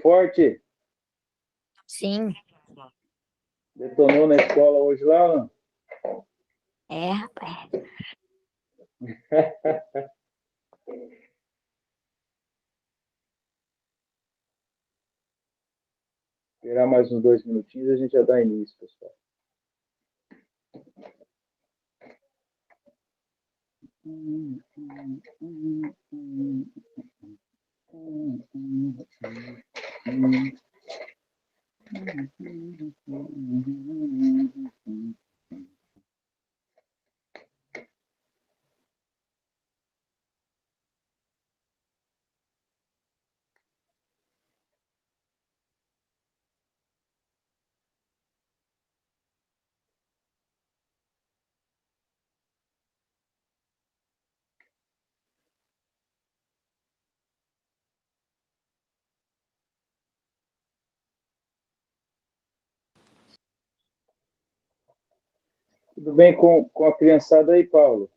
Forte, Sim, detonou na escola hoje lá, Alan? rapaz. Esperar mais uns 2 minutinhos e a gente já dá início, pessoal. Tudo bem com a criançada aí, Paulo?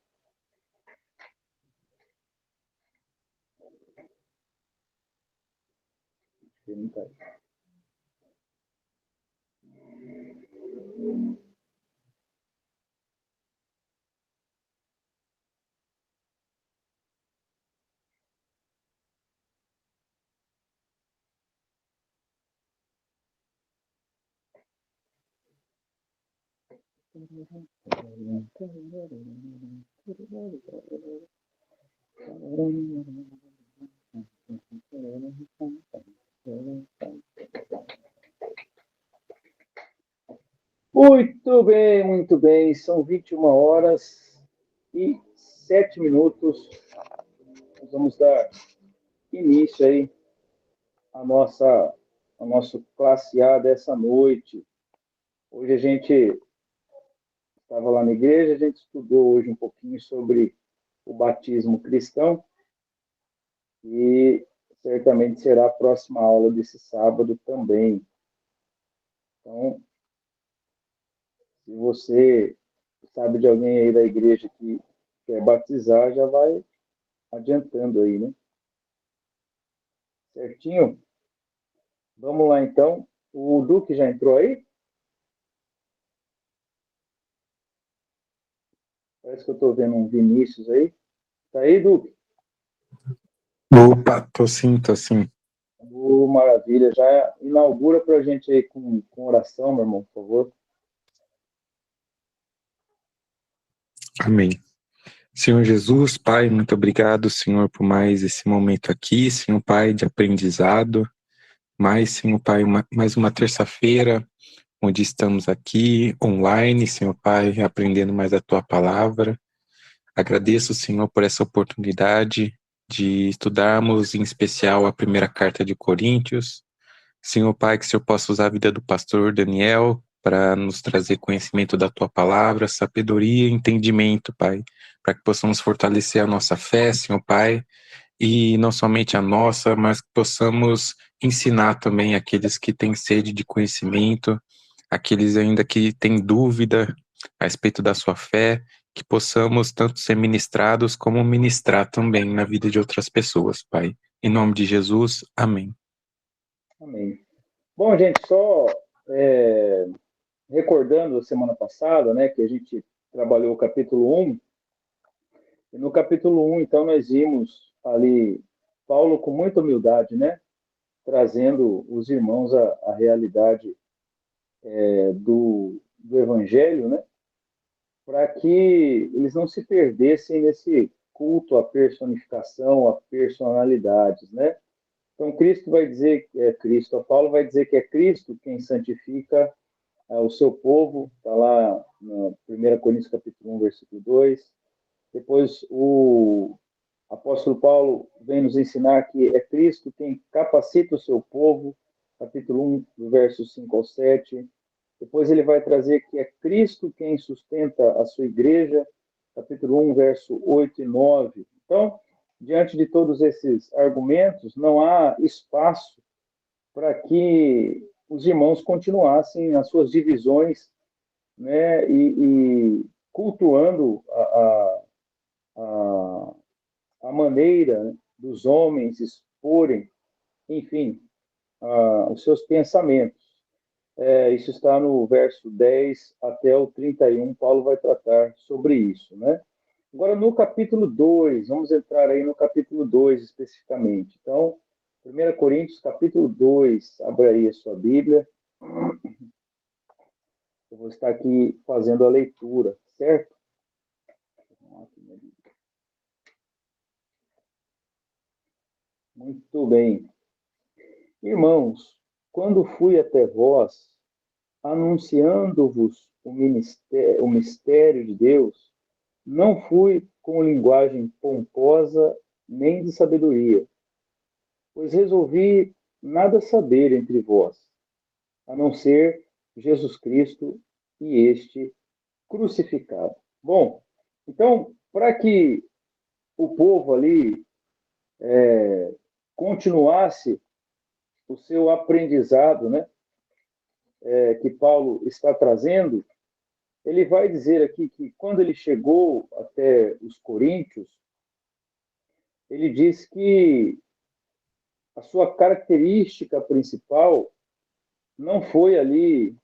Não tá aí. Muito bem, muito bem. São 21h07. Nós vamos dar início aí à nosso classe A dessa noite. Hoje a gente estava lá na igreja, a gente estudou hoje um pouquinho sobre o batismo cristão e certamente será a próxima aula desse sábado também. Então, se você sabe de alguém aí da igreja que quer batizar, já vai adiantando aí, né? Certinho? Vamos lá, então. O Duque já entrou aí? Parece que eu estou vendo um Vinícius aí. Tá aí, Duque? Opa, tô sim. Maravilha. Já inaugura para a gente aí com oração, meu irmão, por favor. Amém. Senhor Jesus, Pai, muito obrigado, Senhor, por mais esse momento aqui, Senhor Pai, de aprendizado. Senhor Pai, mais uma terça-feira, onde estamos aqui, online, Senhor Pai, aprendendo mais a Tua Palavra. Agradeço, Senhor, por essa oportunidade de estudarmos, em especial, a primeira carta de Coríntios. Senhor Pai, que o Senhor possa usar a vida do pastor Daniel para nos trazer conhecimento da Tua Palavra, sabedoria e entendimento, Pai, para que possamos fortalecer a nossa fé, Senhor Pai, e não somente a nossa, mas que possamos ensinar também aqueles que têm sede de conhecimento, aqueles ainda que têm dúvida a respeito da sua fé, que possamos tanto ser ministrados como ministrar também na vida de outras pessoas, Pai. Em nome de Jesus, amém. Amém. Bom, gente, só recordando a semana passada, né, que a gente trabalhou o capítulo 1, e no capítulo 1, então, nós vimos ali Paulo com muita humildade, né, trazendo os irmãos à realidade do Evangelho, né, para que eles não se perdessem nesse culto à personificação, a personalidades, né? Então, Cristo vai dizer que é Cristo, Paulo vai dizer que é Cristo quem santifica o seu povo, está lá no 1 Coríntios capítulo 1, versículo 2. Depois, o apóstolo Paulo vem nos ensinar que é Cristo quem capacita o seu povo, capítulo 1, do verso 5 ao 7. Depois ele vai trazer que é Cristo quem sustenta a sua igreja, capítulo 1, verso 8 e 9. Então, diante de todos esses argumentos, não há espaço para que os irmãos continuassem nas suas divisões, né, e cultuando a maneira, né, dos homens exporem, enfim, os seus pensamentos. Isso está no verso 10 até o 31, Paulo vai tratar sobre isso, né? Agora, no capítulo 2, vamos entrar aí no capítulo 2 especificamente. Então, 1 Coríntios, capítulo 2, abra aí a sua Bíblia. Eu vou estar aqui fazendo a leitura, certo? Muito bem. Irmãos, quando fui até vós, anunciando-vos o mistério de Deus, não fui com linguagem pomposa nem de sabedoria, pois resolvi nada saber entre vós, a não ser Jesus Cristo e este crucificado. Bom, então, para que o povo ali continuasse o seu aprendizado, né, que Paulo está trazendo, ele vai dizer aqui que quando ele chegou até os Coríntios, ele diz que a sua característica principal não foi ali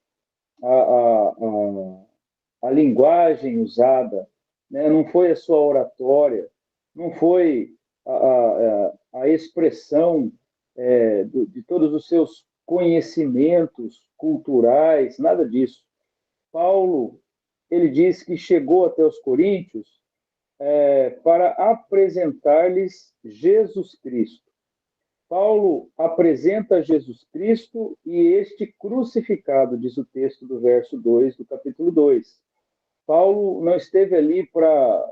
a linguagem usada, né? Não foi a sua oratória, não foi a expressão de todos os seus conhecimentos culturais, nada disso. Paulo, ele diz que chegou até os coríntios para apresentar-lhes Jesus Cristo. Paulo apresenta Jesus Cristo e este crucificado, diz o texto do verso 2 do capítulo 2. Paulo não esteve ali para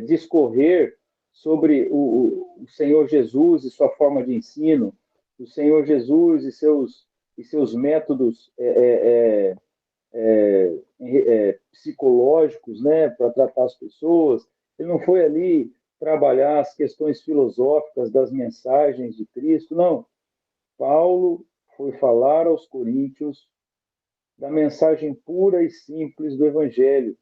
discorrer sobre o Senhor Jesus e sua forma de ensino, o Senhor Jesus e seus métodos psicológicos, né, para tratar as pessoas. Ele não foi ali trabalhar as questões filosóficas das mensagens de Cristo, não. Paulo foi falar aos coríntios da mensagem pura e simples do Evangelho,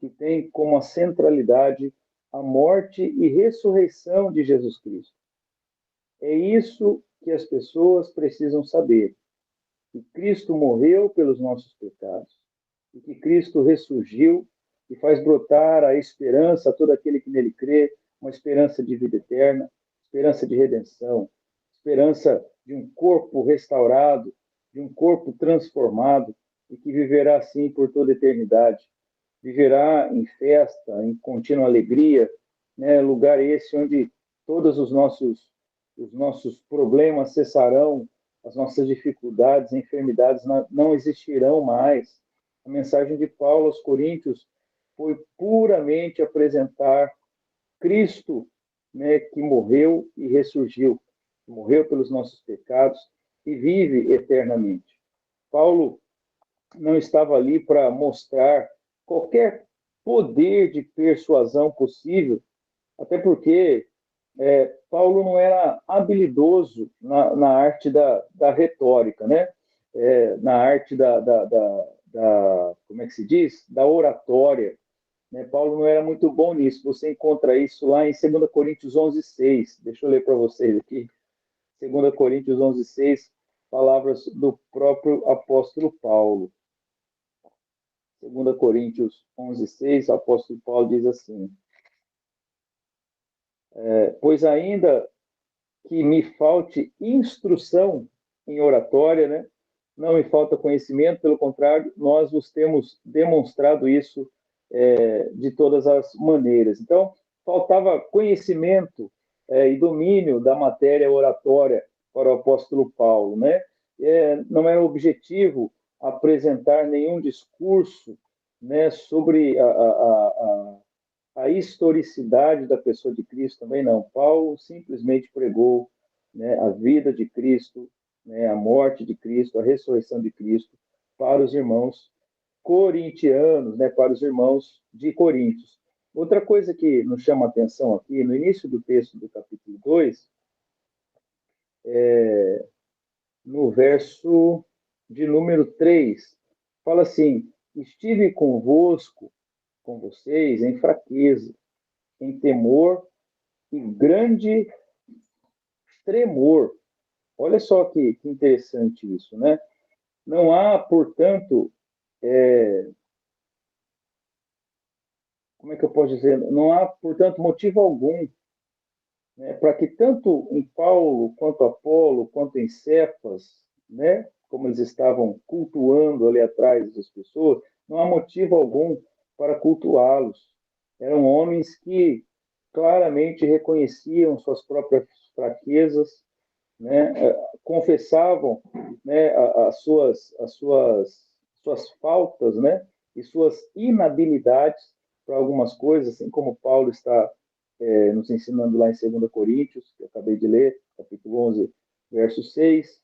que tem como a centralidade a morte e ressurreição de Jesus Cristo. É isso que as pessoas precisam saber, que Cristo morreu pelos nossos pecados, e que Cristo ressurgiu e faz brotar a esperança a todo aquele que nele crê, uma esperança de vida eterna, esperança de redenção, esperança de um corpo restaurado, de um corpo transformado e que viverá assim por toda a eternidade. Viverá em festa, em contínua alegria, né? Lugar esse onde todos os nossos problemas cessarão, as nossas dificuldades, enfermidades não existirão mais. A mensagem de Paulo aos Coríntios foi puramente apresentar Cristo, né, que morreu e ressurgiu, morreu pelos nossos pecados e vive eternamente. Paulo não estava ali para mostrar qualquer poder de persuasão possível, até porque Paulo não era habilidoso na arte da retórica, né? Na arte como é que se diz? Da oratória. Né? Paulo não era muito bom nisso. Você encontra isso lá em 2 Coríntios 11:6. Deixa eu ler para vocês aqui. 2 Coríntios 11:6, palavras do próprio apóstolo Paulo. 2 Coríntios 11:6, o apóstolo Paulo diz assim: pois ainda que me falte instrução em oratória, né? Não me falta conhecimento, pelo contrário, nós vos temos demonstrado isso de todas as maneiras. Então, faltava conhecimento e domínio da matéria oratória para o apóstolo Paulo, né? Não era objetivo apresentar nenhum discurso, né, sobre a historicidade da pessoa de Cristo, também não. Paulo simplesmente pregou, né, a vida de Cristo, né, a morte de Cristo, a ressurreição de Cristo para os irmãos corintianos, né, para os irmãos de Coríntios. Outra coisa que nos chama a atenção aqui, no início do texto do capítulo 2, no verso de número 3, fala assim: estive convosco, com vocês, em fraqueza, em temor e grande tremor. Olha só que interessante isso, né? Não há, portanto, como é que eu posso dizer? Não há, portanto, motivo algum, né, para que tanto em Paulo, quanto Apolo, quanto em Cefas, né, como eles estavam cultuando ali atrás das pessoas, não há motivo algum para cultuá-los. Eram homens que claramente reconheciam suas próprias fraquezas, né, confessavam, né, suas faltas, né, e suas inabilidades para algumas coisas, assim como Paulo está nos ensinando lá em 2 Coríntios, que eu acabei de ler, capítulo 11, verso 6.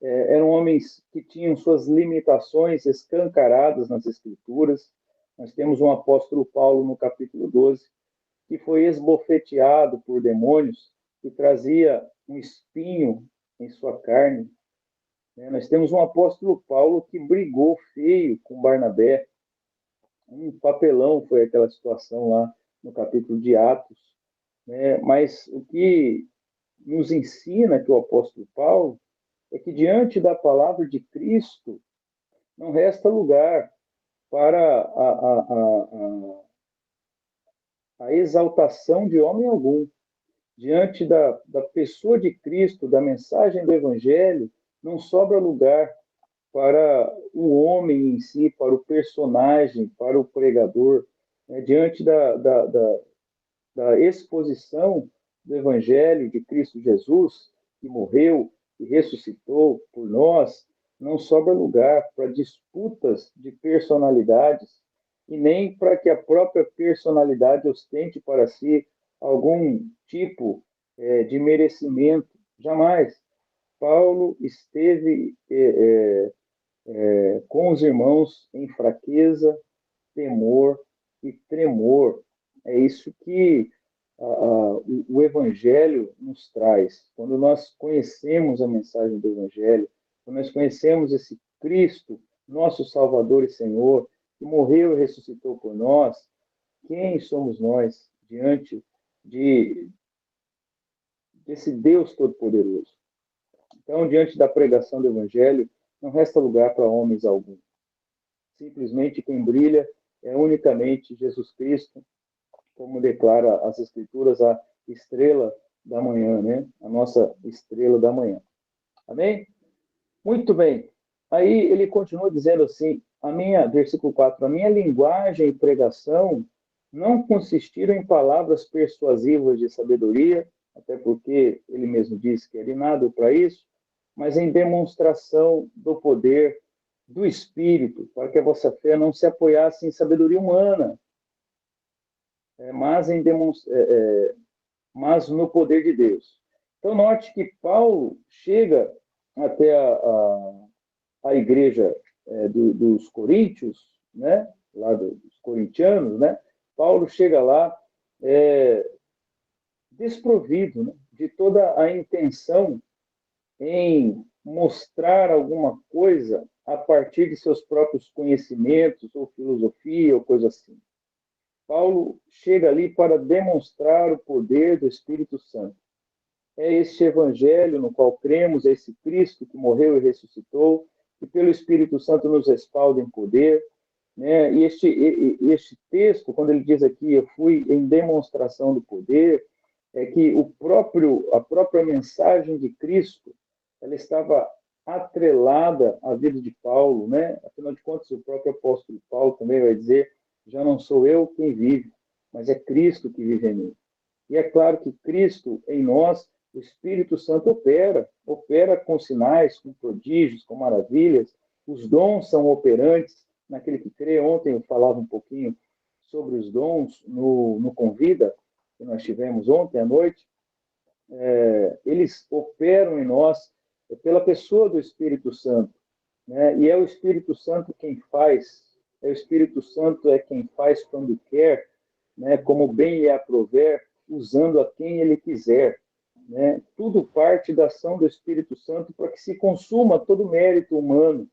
Eram homens que tinham suas limitações escancaradas nas Escrituras. Nós temos um apóstolo Paulo no capítulo 12, que foi esbofeteado por demônios que trazia um espinho em sua carne. Nós temos um apóstolo Paulo que brigou feio com Barnabé. Um papelão foi aquela situação lá no capítulo de Atos. Mas o que nos ensina que o apóstolo Paulo é que diante da palavra de Cristo não resta lugar para a exaltação de homem algum. Diante da pessoa de Cristo, da mensagem do Evangelho, não sobra lugar para o homem em si, para o personagem, para o pregador. Diante da exposição do Evangelho de Cristo Jesus, que morreu e ressuscitou por nós, não sobra lugar para disputas de personalidades e nem para que a própria personalidade ostente para si algum tipo de merecimento. Jamais. Paulo esteve com os irmãos em fraqueza, temor e tremor. É isso que o Evangelho nos traz. Quando nós conhecemos a mensagem do Evangelho, quando nós conhecemos esse Cristo, nosso Salvador e Senhor, que morreu e ressuscitou por nós, quem somos nós diante desse Deus Todo-Poderoso? Então, diante da pregação do Evangelho, não resta lugar para homens algum. Simplesmente quem brilha é unicamente Jesus Cristo, como declara as Escrituras, a estrela da manhã, né? A nossa estrela da manhã. Amém? Muito bem. Aí ele continua dizendo assim, versículo 4, a minha linguagem e pregação não consistiram em palavras persuasivas de sabedoria, até porque ele mesmo disse que era inábil para isso, mas em demonstração do poder do Espírito, para que a vossa fé não se apoiasse em sabedoria humana, mas no poder de Deus. Então, note que Paulo chega até a igreja dos Coríntios, né? Lá dos corintianos, né? Paulo chega lá desprovido, né? De toda a intenção em mostrar alguma coisa a partir de seus próprios conhecimentos, ou filosofia, ou coisa assim. Paulo chega ali para demonstrar o poder do Espírito Santo. É este evangelho no qual cremos, é esse Cristo que morreu e ressuscitou, que pelo Espírito Santo nos respalda em poder. Né? E este texto, quando ele diz aqui, eu fui em demonstração do poder, é que a própria mensagem de Cristo, ela estava atrelada à vida de Paulo, né? Afinal de contas, o próprio apóstolo Paulo também vai dizer, já não sou eu quem vive, mas é Cristo que vive em mim. E é claro que Cristo em nós, o Espírito Santo opera com sinais, com prodígios, com maravilhas, os dons são operantes naquele que crê. Ontem eu falava um pouquinho sobre os dons no Convida, que nós tivemos ontem à noite. Eles operam em nós pela pessoa do Espírito Santo, né? E é o Espírito Santo quem faz, o Espírito Santo é quem faz quando quer, né? Como bem lhe aprouver, usando a quem ele quiser, né? Tudo parte da ação do Espírito Santo para que se consuma todo o mérito humano.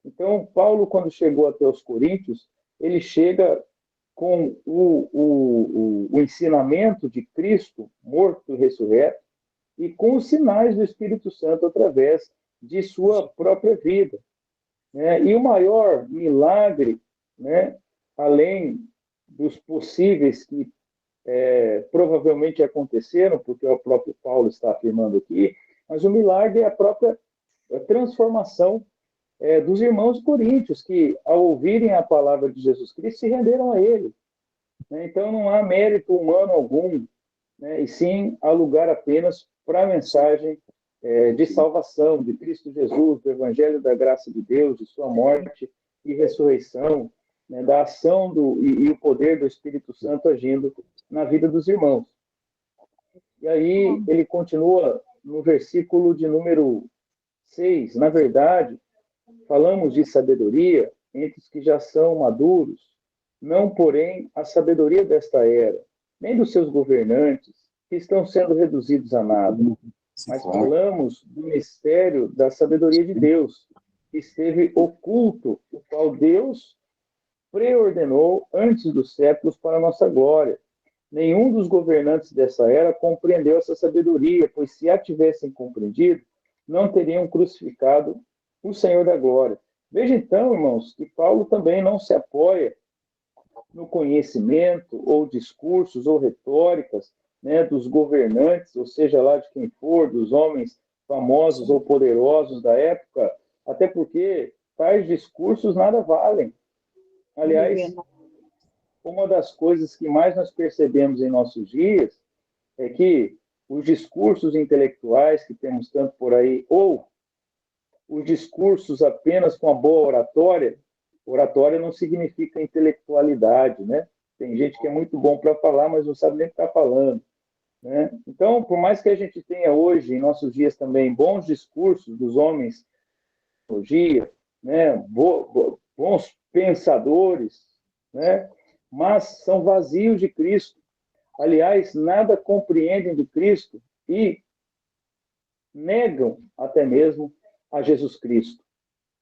Então, Paulo, quando chegou até os Coríntios, ele chega com o ensinamento de Cristo, morto e ressurreto, e com os sinais do Espírito Santo através de sua própria vida. Né? E o maior milagre, né, além dos possíveis que provavelmente aconteceram, porque o próprio Paulo está afirmando aqui, mas o milagre é a própria transformação dos irmãos coríntios, que, ao ouvirem a palavra de Jesus Cristo, se renderam a ele. Né? Então, não há mérito humano algum, né? E sim há lugar apenas para a mensagem de salvação de Cristo Jesus, do Evangelho da graça de Deus, de sua morte e ressurreição, né? Da ação e o poder do Espírito Santo agindo na vida dos irmãos. E aí ele continua no versículo de número 6. Na verdade, falamos de sabedoria entre os que já são maduros, não, porém, a sabedoria desta era, nem dos seus governantes, que estão sendo reduzidos a nada. Mas falamos do mistério da sabedoria de Deus, que esteve oculto, o qual Deus preordenou antes dos séculos para a nossa glória. Nenhum dos governantes dessa era compreendeu essa sabedoria, pois se a tivessem compreendido, não teriam crucificado o Senhor da glória. Veja então, irmãos, que Paulo também não se apoia no conhecimento ou discursos ou retóricas, né, dos governantes, ou seja lá de quem for, dos homens famosos ou poderosos da época, até porque tais discursos nada valem. Aliás, uma das coisas que mais nós percebemos em nossos dias é que os discursos intelectuais que temos tanto por aí, ou os discursos apenas com a boa oratória, oratória não significa intelectualidade, né? Tem gente que é muito bom para falar, mas não sabe nem o que está falando. Né? Então, por mais que a gente tenha hoje, em nossos dias também, bons discursos dos homens de tecnologia, né? Bons pensadores, né? Mas são vazios de Cristo. Aliás, nada compreendem de Cristo e negam até mesmo a Jesus Cristo.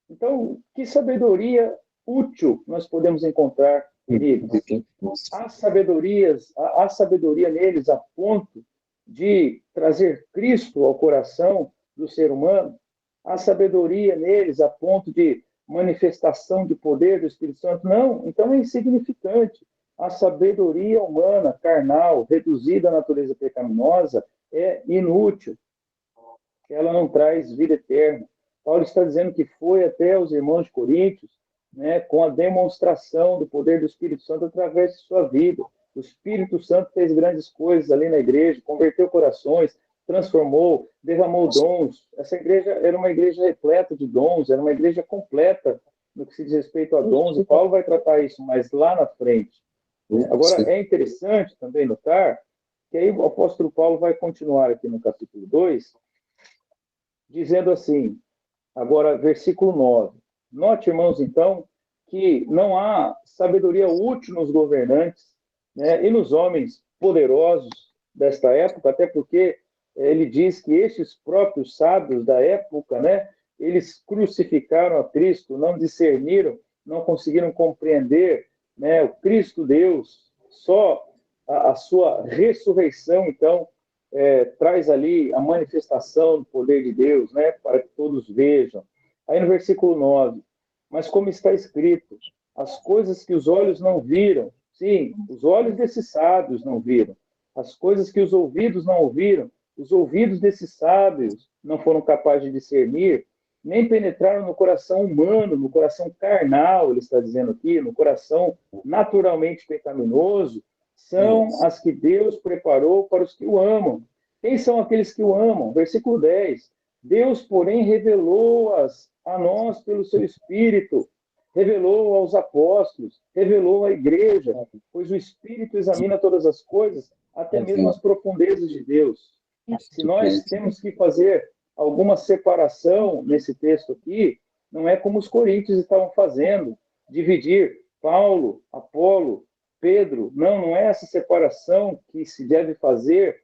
Então, que sabedoria útil nós podemos encontrar neles? Há sabedoria neles a ponto de trazer Cristo ao coração do ser humano? Há sabedoria neles a ponto de manifestação de poder do Espírito Santo? Não, então é insignificante. A sabedoria humana, carnal, reduzida à natureza pecaminosa, é inútil. Ela não traz vida eterna. Paulo está dizendo que foi até os irmãos de Coríntios, né, com a demonstração do poder do Espírito Santo através de sua vida. O Espírito Santo fez grandes coisas ali na igreja, converteu corações, transformou, derramou dons. Essa igreja era uma igreja repleta de dons, era uma igreja completa no que se diz respeito a dons, e Paulo vai tratar isso mais lá na frente. Agora, é interessante também notar que aí o apóstolo Paulo vai continuar aqui no capítulo 2, dizendo assim, agora, versículo 9. Note, irmãos, então, que não há sabedoria útil nos governantes, né, e nos homens poderosos desta época, até porque ele diz que estes próprios sábios da época, né, eles crucificaram a Cristo, não discerniram, não conseguiram compreender, né, o Cristo Deus, só a sua ressurreição, então, traz ali a manifestação do poder de Deus, né, para que todos vejam. Aí no versículo 9, mas como está escrito, as coisas que os olhos não viram, sim, os olhos desses sábios não viram, as coisas que os ouvidos não ouviram, os ouvidos desses sábios não foram capazes de discernir, nem penetraram no coração humano, no coração carnal, ele está dizendo aqui, no coração naturalmente pecaminoso, são as que Deus preparou para os que o amam. Quem são aqueles que o amam? Versículo 10. Deus, porém, revelou-as a nós pelo seu Espírito, revelou aos apóstolos, revelou à igreja, pois o Espírito examina todas as coisas, até mesmo as profundezas de Deus. Se nós temos que fazer alguma separação nesse texto aqui, não é como os coríntios estavam fazendo, dividir Paulo, Apolo, Pedro. Não é essa separação que se deve fazer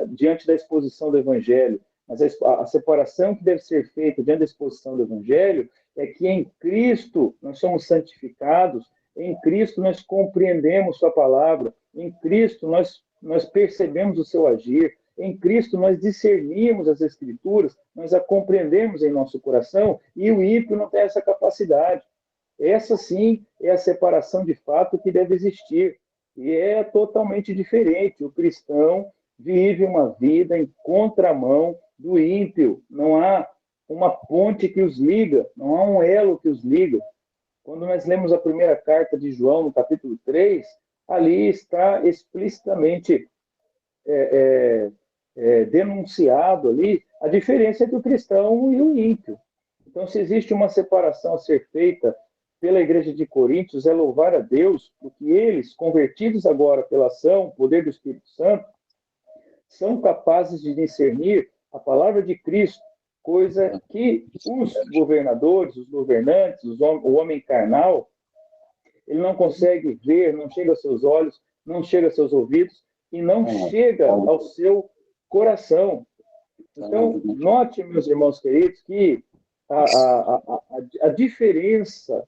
diante da exposição do Evangelho. Mas a separação que deve ser feita diante da exposição do Evangelho é que em Cristo nós somos santificados, em Cristo nós compreendemos sua palavra, em Cristo nós percebemos o seu agir, Em Cristo nós discernimos as Escrituras, nós a compreendemos em nosso coração, e o ímpio não tem essa capacidade. Essa sim é a separação de fato que deve existir. E é totalmente diferente. O cristão vive uma vida em contramão do ímpio. Não há uma ponte que os liga, não há um elo que os liga. Quando nós lemos a primeira carta de João, no capítulo 3, ali está explicitamente denunciado ali a diferença entre o cristão e o ímpio. Então, se existe uma separação a ser feita pela igreja de Coríntios, é louvar a Deus, porque eles, convertidos agora pela ação, poder do Espírito Santo, são capazes de discernir a palavra de Cristo, coisa que os governadores, os governantes, o homem carnal, ele não consegue ver, não chega aos seus olhos, não chega aos seus ouvidos e não chega ao seu coração. Então, note, meus irmãos queridos, que a diferença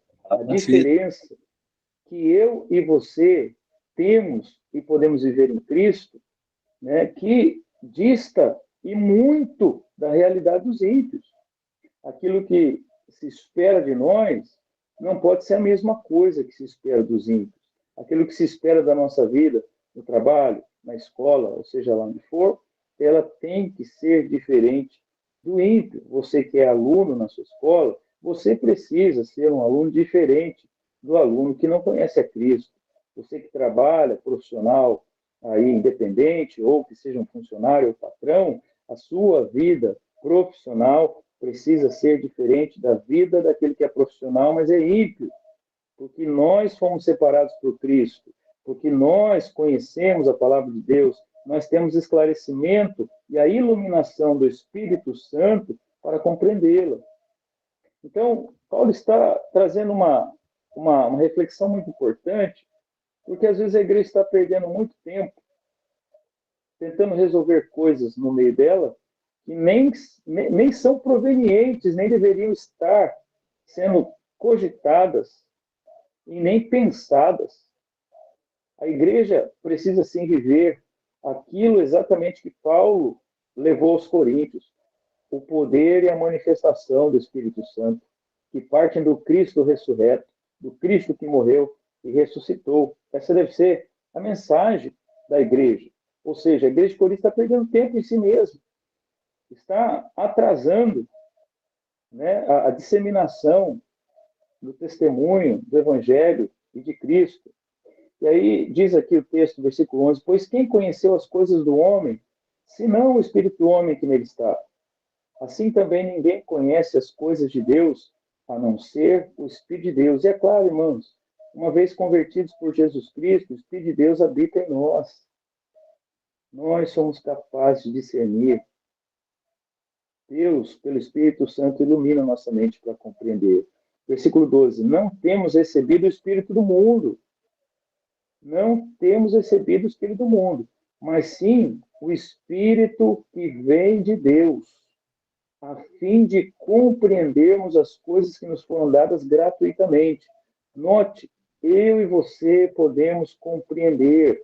que eu e você temos e podemos viver em Cristo, né, que dista e muito da realidade dos ímpios. Aquilo que se espera de nós não pode ser a mesma coisa que se espera dos ímpios. Aquilo que se espera da nossa vida, no trabalho, na escola, ou seja lá onde for, ela tem que ser diferente do ímpio. Você que é aluno na sua escola, você precisa ser um aluno diferente do aluno que não conhece a Cristo. Você que trabalha, profissional, aí independente, ou que seja um funcionário ou patrão, a sua vida profissional precisa ser diferente da vida daquele que é profissional, mas é ímpio, porque nós fomos separados por Cristo, porque nós conhecemos a palavra de Deus, nós temos esclarecimento e a iluminação do Espírito Santo para compreendê-la. Então, Paulo está trazendo uma reflexão muito importante, porque às vezes a igreja está perdendo muito tempo tentando resolver coisas no meio dela que nem são provenientes, nem deveriam estar sendo cogitadas e nem pensadas. A igreja precisa sim viver aquilo exatamente que Paulo levou aos Coríntios, o poder e a manifestação do Espírito Santo, que partem do Cristo ressurreto, do Cristo que morreu e ressuscitou. Essa deve ser a mensagem da igreja. Ou seja, a igreja de Corinto está perdendo tempo em si mesma, está atrasando, né, a disseminação do testemunho do Evangelho e de Cristo. E aí diz aqui o texto, versículo 11, pois quem conheceu as coisas do homem, senão o Espírito do homem que nele está? Assim também ninguém conhece as coisas de Deus, a não ser o Espírito de Deus. E é claro, irmãos, uma vez convertidos por Jesus Cristo, o Espírito de Deus habita em nós. Nós somos capazes de discernir. Deus, pelo Espírito Santo, ilumina nossa mente para compreender. Versículo 12, não temos recebido o Espírito do mundo. Não temos recebido o Espírito do mundo, mas sim o Espírito que vem de Deus, a fim de compreendermos as coisas que nos foram dadas gratuitamente. Note, eu e você podemos compreender.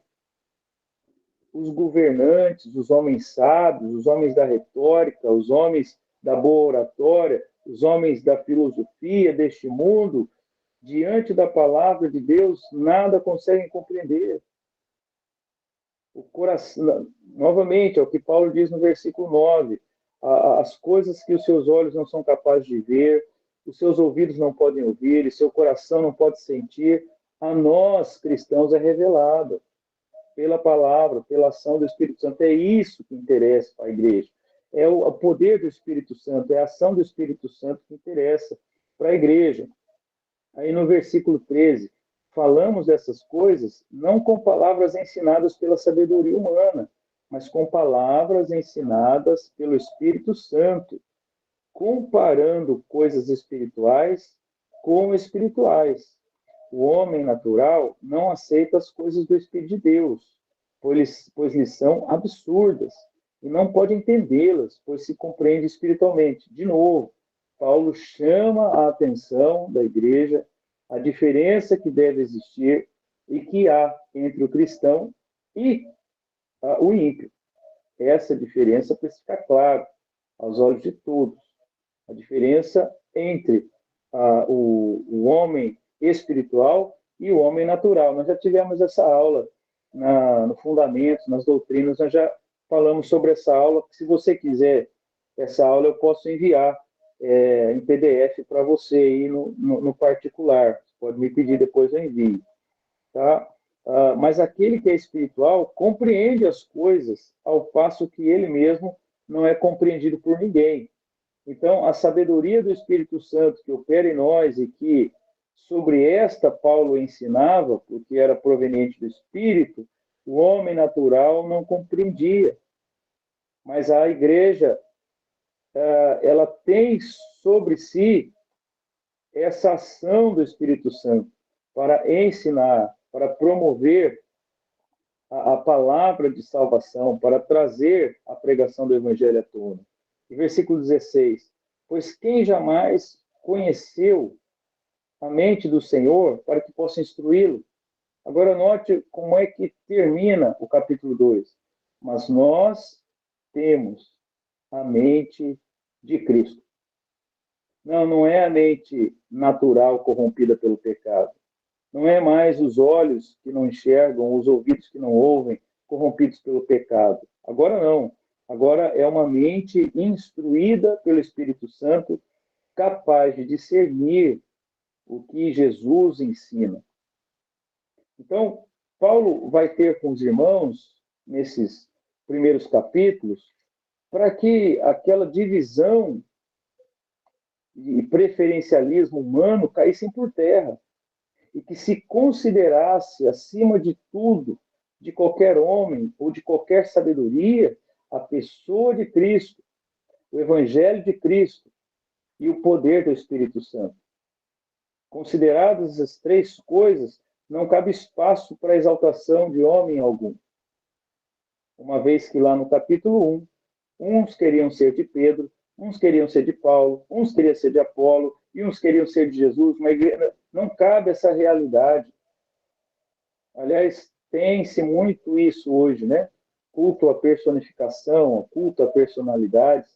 Os governantes, os homens sábios, os homens da retórica, os homens da boa oratória, os homens da filosofia deste mundo, diante da palavra de Deus, nada conseguem compreender. O coração, novamente, é o que Paulo diz no versículo 9, as coisas que os seus olhos não são capazes de ver, os seus ouvidos não podem ouvir, e seu coração não pode sentir, a nós, cristãos, é revelado pela palavra, pela ação do Espírito Santo. É isso que interessa para a igreja. É o poder do Espírito Santo, é a ação do Espírito Santo que interessa para a igreja. Aí no versículo 13, falamos dessas coisas não com palavras ensinadas pela sabedoria humana, mas com palavras ensinadas pelo Espírito Santo, comparando coisas espirituais com espirituais. O homem natural não aceita as coisas do Espírito de Deus, pois lhes são absurdas, e não pode entendê-las, pois se compreende espiritualmente. De novo, Paulo chama a atenção da igreja a diferença que deve existir e que há entre o cristão e o ímpio. essa diferença precisa ficar clara aos olhos de todos. A diferença entre o homem espiritual e o homem natural. Nós já tivemos essa aula no Fundamentos, nas doutrinas, nós já falamos sobre essa aula. Se você quiser essa aula, eu posso enviar em PDF para você aí no particular. Você pode me pedir, depois eu envio. Tá? Mas aquele que é espiritual compreende as coisas ao passo que ele mesmo não é compreendido por ninguém. Então, a sabedoria do Espírito Santo que opera em nós e que sobre esta Paulo ensinava, porque era proveniente do Espírito, o homem natural não compreendia. Mas a igreja, ela tem sobre si essa ação do Espírito Santo para ensinar, para promover a palavra de salvação, para trazer a pregação do Evangelho à tona. E versículo 16: pois quem jamais conheceu a mente do Senhor para que possa instruí-lo? Agora note como é que termina o capítulo 2. Mas nós temos a mente de Cristo. Não é a mente natural corrompida pelo pecado. Não é mais os olhos que não enxergam, os ouvidos que não ouvem, corrompidos pelo pecado. Agora não. Agora é uma mente instruída pelo Espírito Santo, capaz de discernir o que Jesus ensina. Então, Paulo vai ter com os irmãos, nesses primeiros capítulos, para que aquela divisão e preferencialismo humano caíssem por terra e que se considerasse, acima de tudo, de qualquer homem ou de qualquer sabedoria, a pessoa de Cristo, o Evangelho de Cristo e o poder do Espírito Santo. Consideradas as três coisas, não cabe espaço para a exaltação de homem algum. Uma vez que lá no capítulo 1, uns queriam ser de Pedro, uns queriam ser de Paulo, uns queriam ser de Apolo, e uns queriam ser de Jesus. Uma igreja, não cabe essa realidade. Aliás, tem-se muito isso hoje, né? Culto à personificação, culto a personalidades.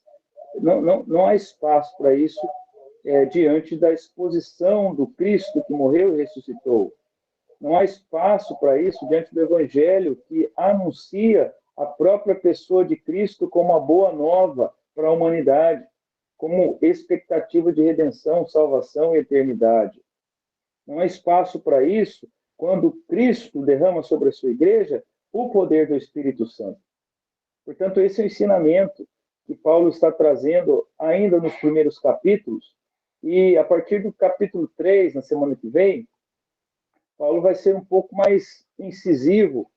Não há espaço para isso diante da exposição do Cristo que morreu e ressuscitou. Não há espaço para isso diante do Evangelho que anuncia a própria pessoa de Cristo como a boa nova para a humanidade, como expectativa de redenção, salvação e eternidade. Não há espaço para isso quando Cristo derrama sobre a sua igreja o poder do Espírito Santo. Portanto, esse é o ensinamento que Paulo está trazendo ainda nos primeiros capítulos, e a partir do capítulo 3, na semana que vem, Paulo vai ser um pouco mais incisivo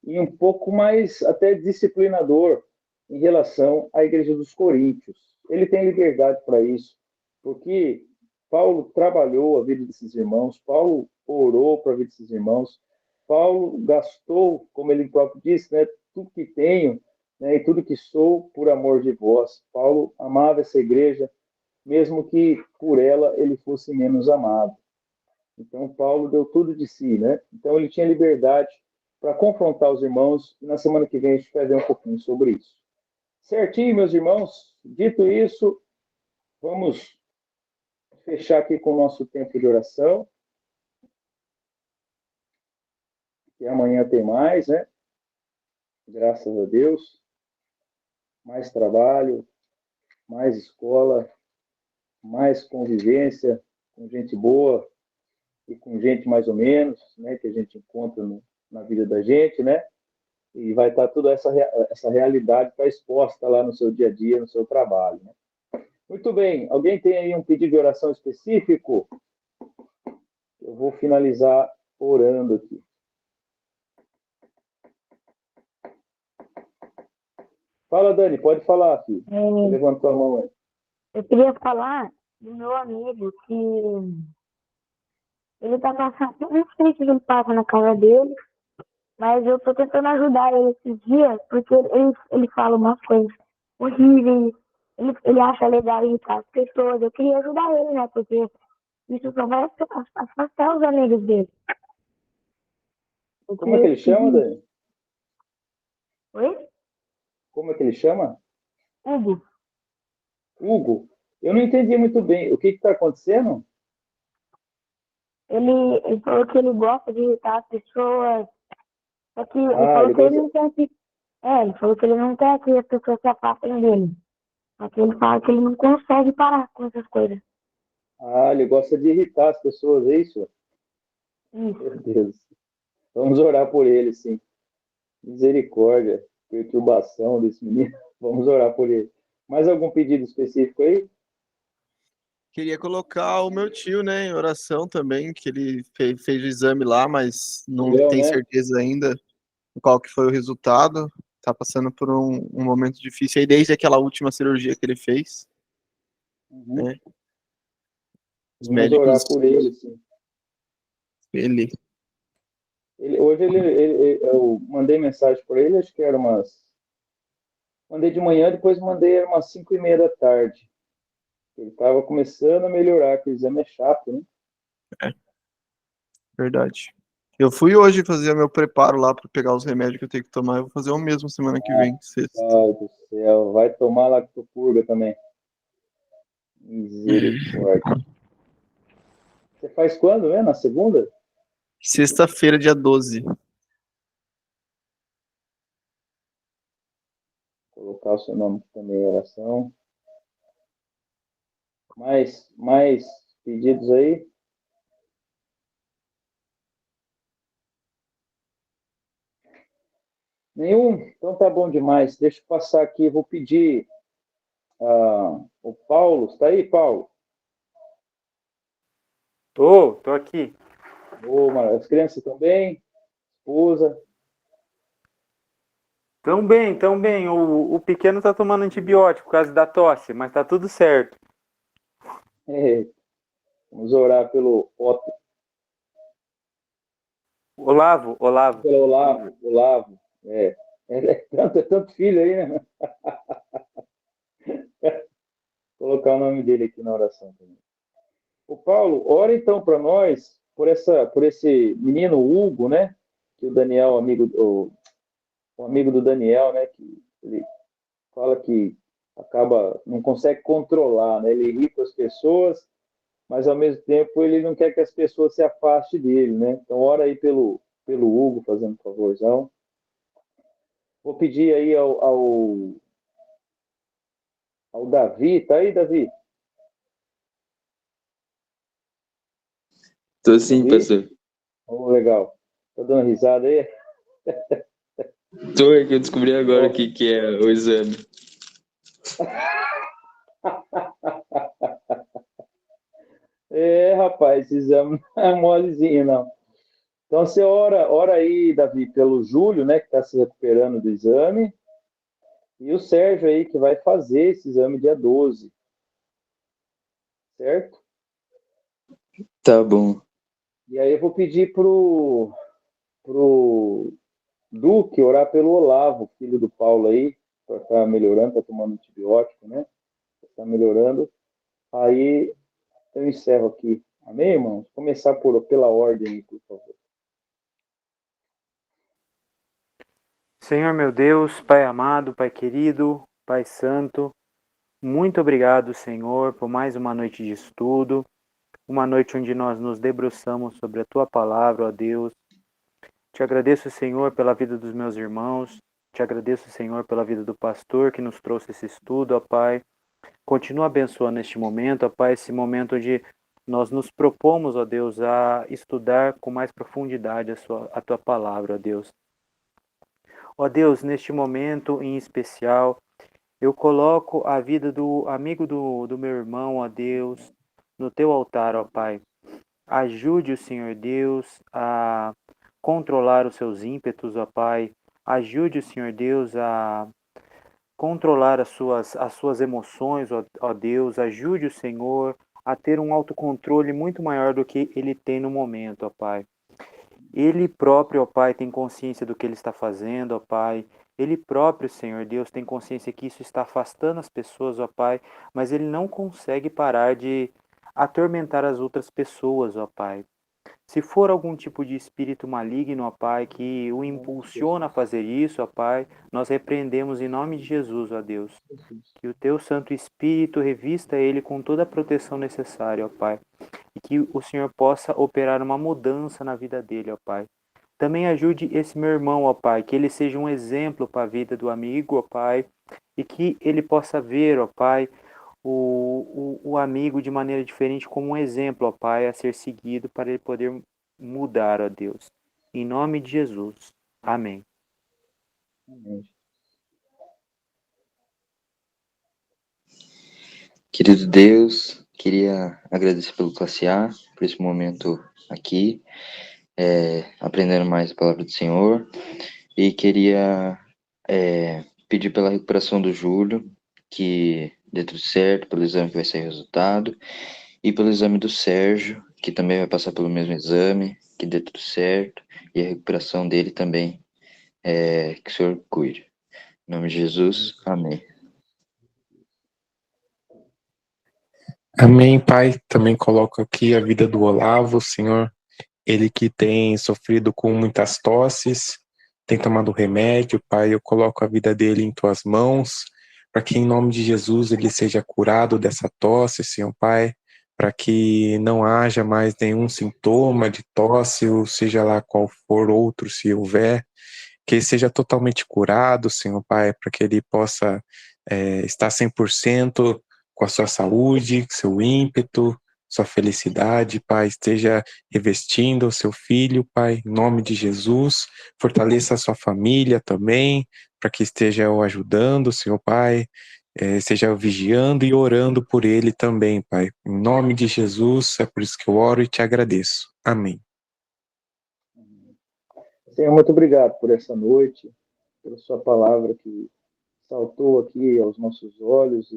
e um pouco mais até disciplinador em relação à igreja dos Coríntios. Ele tem liberdade para isso, porque Paulo trabalhou a vida desses irmãos, Paulo orou para a vida desses irmãos, Paulo gastou, como ele próprio disse, né, tudo que tenho, né, e tudo que sou por amor de vós. Paulo amava essa igreja, mesmo que por ela ele fosse menos amado. Então, Paulo deu tudo de si, né? Então, ele tinha liberdade para confrontar os irmãos, e na semana que vem a gente vai ver um pouquinho sobre isso. Certinho, meus irmãos? Dito isso, vamos fechar aqui com o nosso tempo de oração. E amanhã tem mais, né? Graças a Deus. Mais trabalho, mais escola, mais convivência com gente boa e com gente mais ou menos, né? Que a gente encontra na vida da gente, né? E vai estar toda essa realidade está exposta lá no seu dia a dia, no seu trabalho, né? Muito bem. Alguém tem aí um pedido de oração específico? Eu vou finalizar orando aqui. Fala, Dani, pode falar, filho. Levanta a mão aí. Eu queria falar do meu amigo que ele tá passando, não sei o que ele passa na casa dele, mas eu tô tentando ajudar ele esses dias, porque ele fala umas coisas horríveis, ele acha legal irritar as pessoas. Eu queria ajudar ele, né? Porque isso só vai afastar os amigos dele. Como é que ele chama, Dani? Oi? Como é que ele chama? Hugo, Hugo. Eu não entendi muito bem. O que está acontecendo? ele falou que ele gosta de irritar as pessoas, só que ele Ah, falou ele que ele gosta. não quer que. Ele falou que ele não quer que as pessoas se afastem dele. Só que ele fala que ele não consegue parar com essas coisas. Ah, ele gosta de irritar as pessoas, é isso? Isso. Meu Deus. Vamos orar por ele, sim. Misericórdia, perturbação desse menino. Vamos orar por ele. Mais algum pedido específico aí? Queria colocar o meu tio, né, em oração também, que ele fez o exame lá, mas não Léo, tem né? certeza ainda qual que foi o resultado. Tá passando por um momento difícil aí desde aquela última cirurgia que ele fez, Uhum. né? Os Vamos orar médicos, por ele, sim. ele Hoje eu mandei mensagem para ele, acho que era umas. Mandei de manhã, depois mandei era umas 5:30 da tarde. Ele estava começando a melhorar, que o exame é chato, né? verdade. Eu fui hoje fazer meu preparo lá para pegar os remédios que eu tenho que tomar. Eu vou fazer o mesmo semana que vem, sexta. Ai do céu, vai tomar lactopurga também. Misericórdia. Você faz quando, né? Na segunda? Sexta-feira, dia 12. Colocar o seu nome também em oração. Mais pedidos aí? Nenhum? Então tá bom demais. Deixa eu passar aqui, vou pedir o Paulo. Está aí, Paulo? Tô aqui. As crianças estão bem? Esposa? Tão bem. O pequeno tá tomando antibiótico por causa da tosse, mas tá tudo certo. É, vamos orar pelo Otto, Olavo. pelo Olavo. É tanto filho aí, né? Colocar o nome dele aqui na oração também. O Paulo, ora então para nós por esse menino Hugo, né? Que o Daniel, o amigo do Daniel, né? Que ele fala que não consegue controlar, né? Ele irrita as pessoas, mas ao mesmo tempo ele não quer que as pessoas se afastem dele, né? Então ora aí pelo Hugo, fazendo um favorzão. Vou pedir aí ao Davi, tá aí, Davi? Tô sim, Davi? pastor. Oh, legal. Tá dando risada aí? Tô, é que eu descobri agora o Oh. que é o exame. Rapaz, esse exame não é molezinho, não. Então você ora aí, Davi, pelo Júlio, né, que está se recuperando do exame, e o Sérgio aí, que vai fazer esse exame dia 12, certo? Tá bom. E aí eu vou pedir pro Duque orar pelo Olavo, filho do Paulo aí, para estar melhorando, tá tomando antibiótico, né? Está melhorando. Aí eu encerro aqui. Amém, irmãos? Começar pela ordem, por favor. Senhor meu Deus, Pai amado, Pai querido, Pai santo, muito obrigado, Senhor, por mais uma noite de estudo, uma noite onde nós nos debruçamos sobre a Tua palavra, ó Deus. Te agradeço, Senhor, pela vida dos meus irmãos, te agradeço, Senhor, pela vida do pastor que nos trouxe esse estudo, ó Pai. Continua abençoando este momento, ó Pai, esse momento onde nós nos propomos, ó Deus, a estudar com mais profundidade a Tua palavra, ó Deus. Ó Deus, neste momento em especial, eu coloco a vida do amigo do meu irmão, ó Deus, no Teu altar, ó Pai. Ajude o Senhor Deus a controlar os seus ímpetos, ó Pai. Ajude o Senhor Deus a controlar as suas emoções, ó Deus. Ajude o Senhor a ter um autocontrole muito maior do que ele tem no momento, ó Pai. Ele próprio, ó Pai, tem consciência do que ele está fazendo, ó Pai. Ele próprio, Senhor Deus, tem consciência que isso está afastando as pessoas, ó Pai, mas ele não consegue parar de atormentar as outras pessoas, ó Pai. Se for algum tipo de espírito maligno, ó Pai, que o impulsiona a fazer isso, ó Pai, nós repreendemos em nome de Jesus, ó Deus. Que o Teu Santo Espírito revista ele com toda a proteção necessária, ó Pai. E que o Senhor possa operar uma mudança na vida dele, ó Pai. Também ajude esse meu irmão, ó Pai, que ele seja um exemplo para a vida do amigo, ó Pai, e que ele possa ver, ó Pai, o amigo de maneira diferente como um exemplo, ó Pai, a ser seguido para ele poder mudar, ó Deus. Em nome de Jesus. Amém. Amém. Querido Deus, queria agradecer pelo Classe A, por esse momento aqui, aprendendo mais a palavra do Senhor, e queria pedir pela recuperação do Júlio, que dê tudo certo, pelo exame que vai sair o resultado, e pelo exame do Sérgio, que também vai passar pelo mesmo exame, que dê tudo certo, e a recuperação dele também, que o Senhor cuide. Em nome de Jesus, amém. Amém, Pai. Também coloco aqui a vida do Olavo, Senhor. Ele que tem sofrido com muitas tosses, tem tomado remédio, Pai. Eu coloco a vida dele em Tuas mãos, para que em nome de Jesus ele seja curado dessa tosse, Senhor Pai, para que não haja mais nenhum sintoma de tosse, ou seja lá qual for outro, se houver, que ele seja totalmente curado, Senhor Pai, para que ele possa estar 100% com a sua saúde, seu ímpeto, sua felicidade, Pai, esteja revestindo o seu filho, Pai, em nome de Jesus, fortaleça a sua família também, para que esteja o ajudando, Senhor Pai, esteja vigiando e orando por ele também, Pai, em nome de Jesus, é por isso que eu oro e te agradeço. Amém. Senhor, muito obrigado por essa noite, pela sua palavra que saltou aqui aos nossos olhos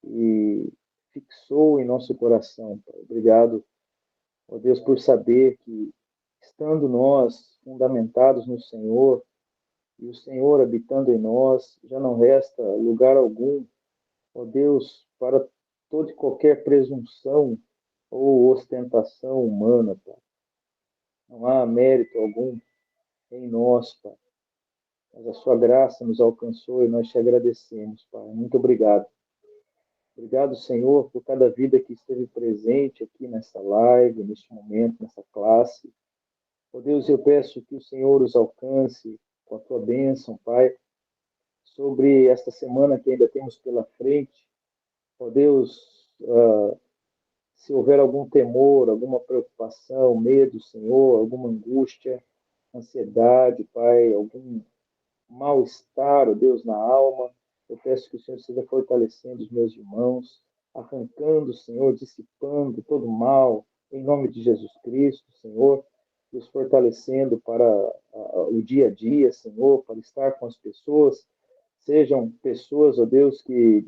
e fixou em nosso coração, Pai. Obrigado, ó Deus, por saber que, estando nós fundamentados no Senhor, e o Senhor habitando em nós, já não resta lugar algum, ó Deus, para toda e qualquer presunção ou ostentação humana, Pai. Não há mérito algum em nós, Pai. Mas a sua graça nos alcançou e nós te agradecemos, Pai. Muito obrigado. Obrigado, Senhor, por cada vida que esteve presente aqui nessa live, neste momento, nessa classe. Ó Deus, eu peço que o Senhor os alcance com a tua bênção, Pai, sobre esta semana que ainda temos pela frente. Ó Deus, se houver algum temor, alguma preocupação, medo, Senhor, alguma angústia, ansiedade, Pai, algum mal-estar, ó Deus, na alma, eu peço que o Senhor esteja fortalecendo os meus irmãos, arrancando, Senhor, dissipando todo mal, em nome de Jesus Cristo, Senhor, os fortalecendo para o dia a dia, Senhor, para estar com as pessoas, sejam pessoas, ó Deus, que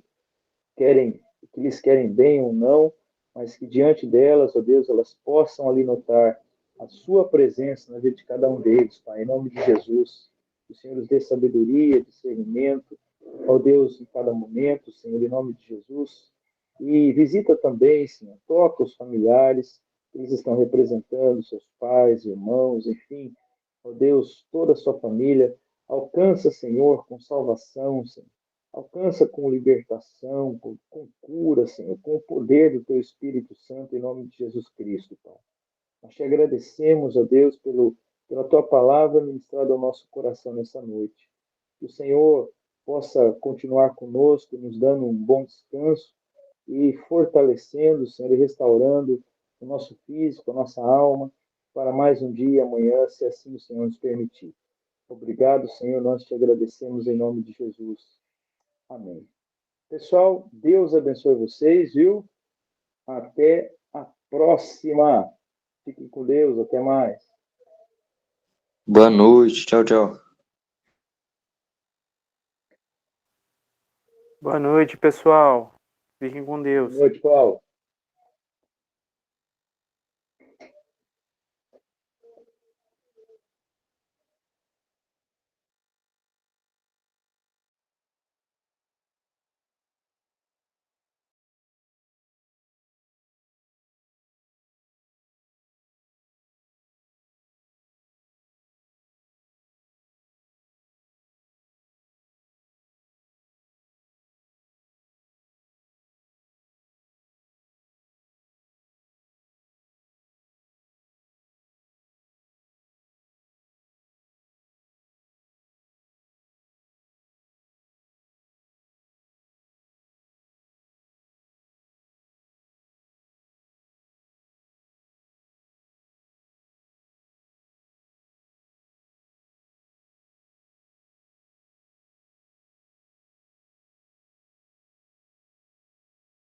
lhes querem bem ou não, mas que diante delas, ó Deus, elas possam ali notar a sua presença na vida de cada um deles, Pai, em nome de Jesus. Que o Senhor nos dê sabedoria, discernimento, ó Deus, em cada momento, Senhor, em nome de Jesus. E visita também, Senhor, toca os familiares, eles estão representando seus pais, irmãos, enfim, ó Deus, toda a sua família. Alcança, Senhor, com salvação, Senhor. Alcança com libertação, com cura, Senhor, com o poder do Teu Espírito Santo, em nome de Jesus Cristo, Pai. Nós te agradecemos, ó Deus, pela Tua palavra ministrada ao nosso coração nessa noite. Que o Senhor possa continuar conosco, nos dando um bom descanso e fortalecendo, Senhor, e restaurando o nosso físico, a nossa alma, para mais um dia amanhã, se assim o Senhor nos permitir. Obrigado, Senhor, nós te agradecemos em nome de Jesus. Amém. Pessoal, Deus abençoe vocês, viu? Até a próxima. Fiquem com Deus, até mais. Boa noite, tchau, tchau. Boa noite, pessoal. Fiquem com Deus. Boa noite, Paulo.